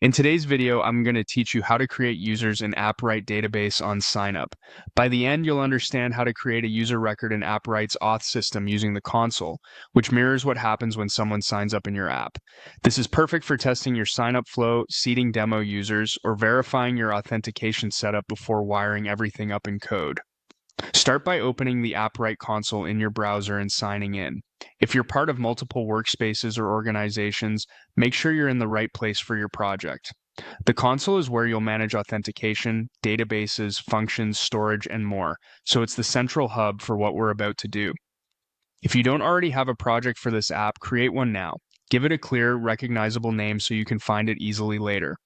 In today's video, I'm going to teach you how to create users in Appwrite database on Signup. By the end, you'll understand how to create a user record in Appwrite's auth system using the console, which mirrors what happens when someone signs up in your app. This is perfect for testing your sign-up flow, seeding demo users, or verifying your authentication setup before wiring everything up in code. Start by opening the Appwrite console in your browser and signing in. If you're part of multiple workspaces or organizations, make sure you're in the right place for your project. The console is where you'll manage authentication, databases, functions, storage, and more, so it's the central hub for what we're about to do. If you don't already have a project for this app, create one now. Give it a clear, recognizable name so you can find it easily later.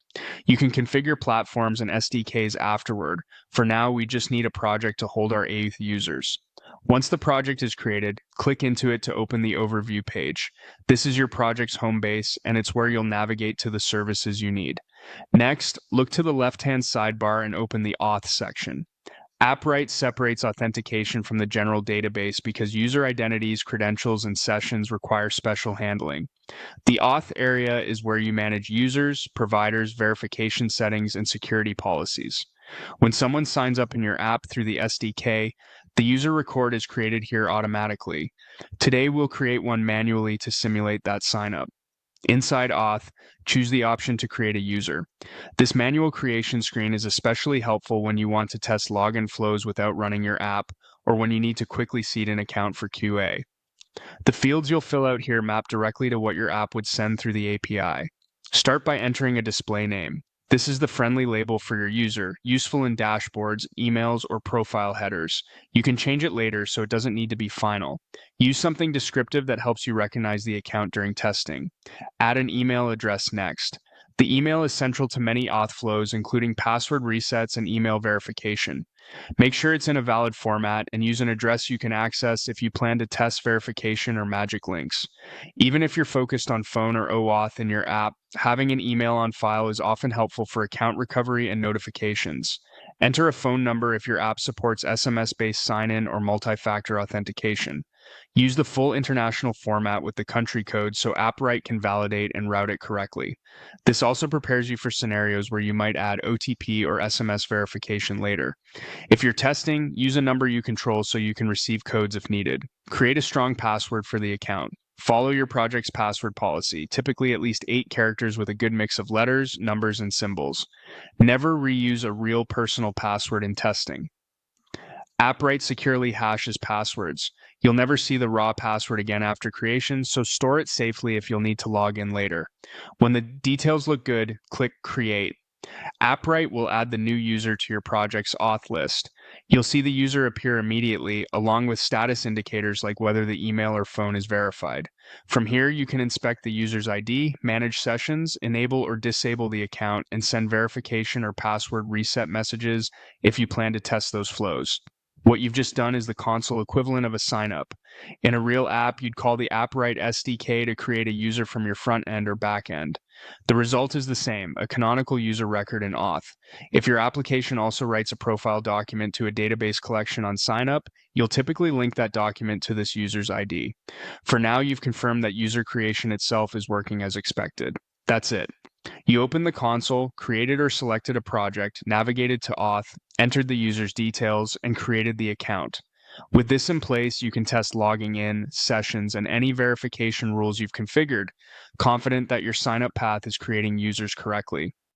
You can configure platforms and SDKs afterward. For now, we just need a project to hold our eighth users. Once the project is created, click into it to open the overview page. This is your project's home base, and it's where you'll navigate to the services you need. Next, look to the left-hand sidebar and open the Auth section. Appwrite separates authentication from the general database because user identities, credentials, and sessions require special handling. The auth area is where you manage users, providers, verification settings, and security policies. When someone signs up in your app through the SDK, the user record is created here automatically. Today, we'll create one manually to simulate that sign-up. Inside Auth, choose the option to create a user. This manual creation screen is especially helpful when you want to test login flows without running your app, or when you need to quickly seed an account for QA. The fields you'll fill out here map directly to what your app would send through the API. Start by entering a display name. This is the friendly label for your user, useful in dashboards, emails, or profile headers. You can change it later, so it doesn't need to be final. Use something descriptive that helps you recognize the account during testing. Add an email address next. The email is central to many auth flows, including password resets and email verification. Make sure it's in a valid format and use an address you can access if you plan to test verification or magic links. Even if you're focused on phone or OAuth in your app, having an email on file is often helpful for account recovery and notifications. Enter a phone number if your app supports SMS-based sign-in or multi-factor authentication. Use the full international format with the country code so Appwrite can validate and route it correctly. This also prepares you for scenarios where you might add OTP or SMS verification later. If you're testing, use a number you control so you can receive codes if needed. Create a strong password for the account. Follow your project's password policy, typically at least 8 characters with a good mix of letters, numbers, and symbols. Never reuse a real personal password in testing. Appwrite securely hashes passwords. You'll never see the raw password again after creation, so store it safely if you'll need to log in later. When the details look good, click Create. Appwrite will add the new user to your project's auth list. You'll see the user appear immediately, along with status indicators like whether the email or phone is verified. From here, you can inspect the user's ID, manage sessions, enable or disable the account, and send verification or password reset messages if you plan to test those flows. What you've just done is the console equivalent of a sign-up. In a real app, you'd call the Appwrite SDK to create a user from your front end or back end. The result is the same, a canonical user record in auth. If your application also writes a profile document to a database collection on sign-up, you'll typically link that document to this user's ID. For now, you've confirmed that user creation itself is working as expected. That's it. You opened the console, created or selected a project, navigated to auth, entered the user's details, and created the account. With this in place, you can test logging in, sessions, and any verification rules you've configured, confident that your sign-up path is creating users correctly.